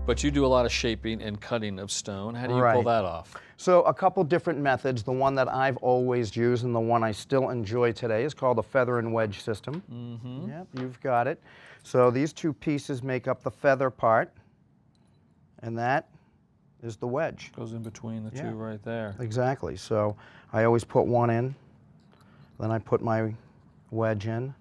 But you do a lot of shaping and cutting of stone. How do you pull Right. that off? So a couple different methods. The one that I've always used and the one I still enjoy today is called the feather and wedge system. Mm-hmm. Yep, you've got it. So these two pieces make up the feather part, and that is the wedge. Goes in between the two right there. Exactly. So I always put one in, then I put my wedge in,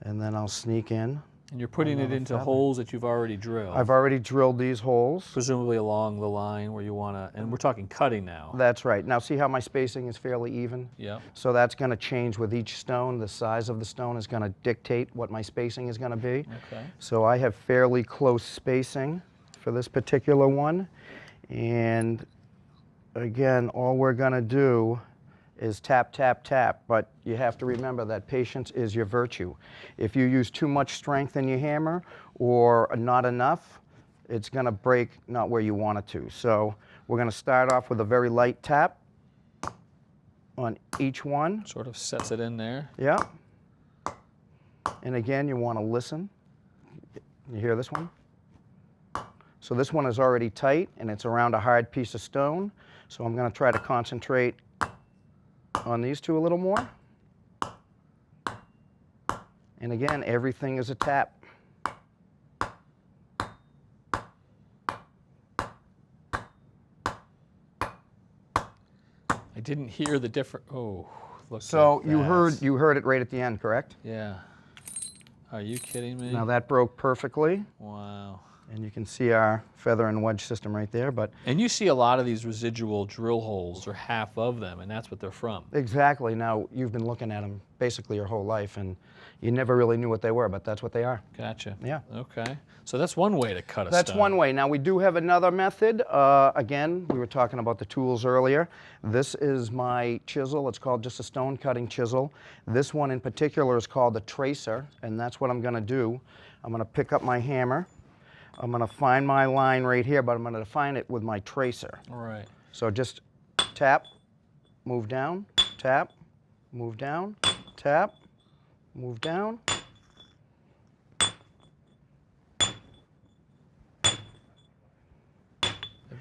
and then I'll sneak in. And you're putting it into feather. holes that you've already drilled. I've already drilled these holes. Presumably along the line where you want to, and we're talking cutting now. That's right. Now see how my spacing is fairly even? Yeah. So that's going to change with each stone. The size of the stone is going to dictate what my spacing is going to be. Okay. So I have fairly close spacing for this particular one. And again, all we're going to do is tap, tap, tap, but you have to remember that patience is your virtue. If you use too much strength in your hammer or not enough, it's going to break not where you want it to. So we're going to start off with a very light tap on each one. Sort of sets it in there. Yeah. And again, you want to listen. You hear this one? So this one is already tight and it's around a hard piece of stone. So I'm going to try to concentrate on these two a little more. And again, everything is a tap. I didn't hear the different. Oh, look. So at you that. heard it right at the end, correct? Yeah. Are you kidding me? Now that broke perfectly. Wow. And you can see our feather and wedge system right there. But And you see a lot of these residual drill holes, or half of them, and that's what they're from. exactly. Now you've been looking at them basically your whole life, and you never really knew what they were, but that's what they are. Gotcha. Yeah. Okay. So that's one way to cut a That's stone. one way. Now we do have another method. Again, we were talking about the tools earlier. This is my chisel. It's called just a stone cutting chisel. This one in particular is called the tracer, and that's what I'm going to do. I'm going to pick up my hammer. I'm going to find my line right here, but I'm going to define it with my tracer. All right. So just tap, move down, tap, move down, tap, move down.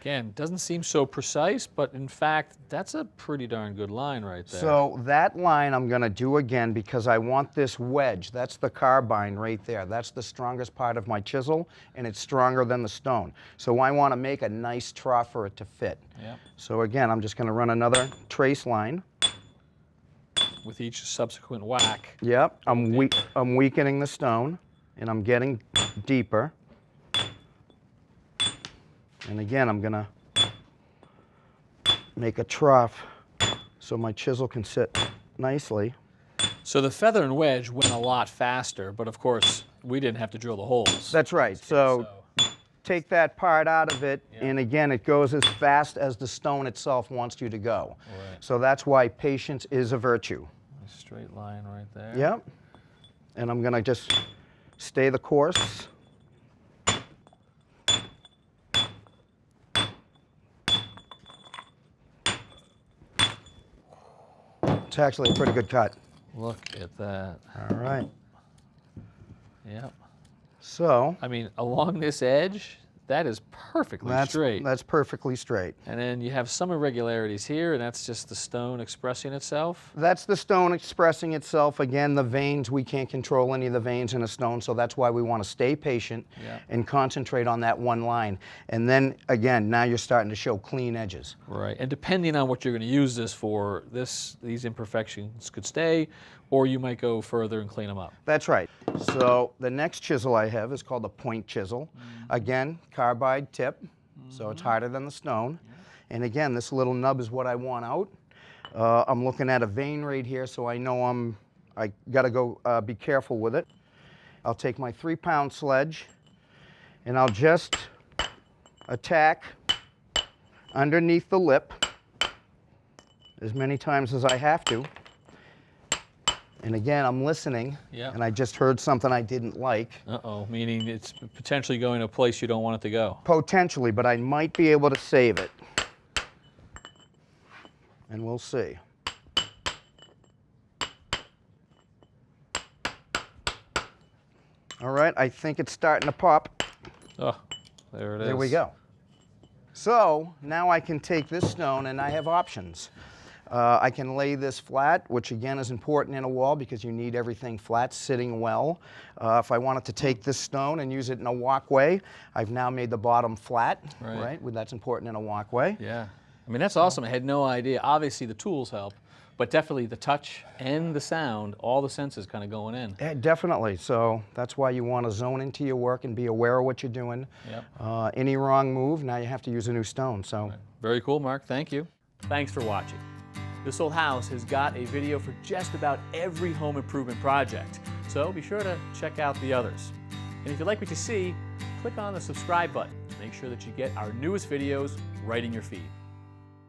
Again, doesn't seem so precise, but in fact, that's a pretty darn good line right there. So that line I'm going to do again because I want this wedge. That's the carbine right there. That's the strongest part of my chisel, and it's stronger than the stone. So I want to make a nice trough for it to fit. Yep. So again, I'm just going to run another trace line. With each subsequent whack. Yep, I'm weakening the stone, and I'm getting deeper. And again, I'm going to make a trough so my chisel can sit nicely. So the feather and wedge went a lot faster, but of course, we didn't have to drill the holes. That's right. So take that part out of it, and again, it goes as fast as the stone itself wants you to go. Right. So that's why patience is a virtue. A straight line right there. Yep. And I'm going to just stay the course. It's actually a pretty good cut. Look at that. All right. Yep. So I mean, along this edge, that is perfectly straight. That's perfectly straight. And then you have some irregularities here, and that's just the stone expressing itself. That's the stone expressing itself. Again, the veins, we can't control any of the veins in a stone, so that's why we want to stay patient and concentrate on that one line. And then, again, now you're starting to show clean edges. Right. And depending on what you're going to use this for, these imperfections could stay, or you might go further and clean them up. That's right. So the next chisel I have is called a point chisel. Again, carbide tip, so it's harder than the stone. And again, this little nub is what I want out. I'm looking at a vein right here, so I know I gotta go be careful with it. I'll take my 3-pound sledge, and I'll just attack underneath the lip as many times as I have to. And again, I'm listening, and I just heard something I didn't like. Uh-oh, meaning it's potentially going to a place you don't want it to go. Potentially, but I might be able to save it. And we'll see. All right, I think it's starting to pop. Oh, There it is. There we go. So now I can take this stone and I have options. I can lay this flat, which again is important in a wall because you need everything flat, sitting well. If I wanted to take this stone and use it in a walkway, I've now made the bottom flat, right? Well, that's important in a walkway. Yeah. I mean, that's awesome. I had no idea. Obviously, the tools help, but definitely the touch and the sound, all the senses kind of going in. Yeah, definitely. So that's why you want to zone into your work and be aware of what you're doing. Yep. Any wrong move, now you have to use a new stone. So. Right. Very cool, Mark. Thank you. Thanks for watching. This Old House has got a video for just about every home improvement project, so be sure to check out the others. And if you like what you see, click on the subscribe button. Make sure that you get our newest videos right in your feed.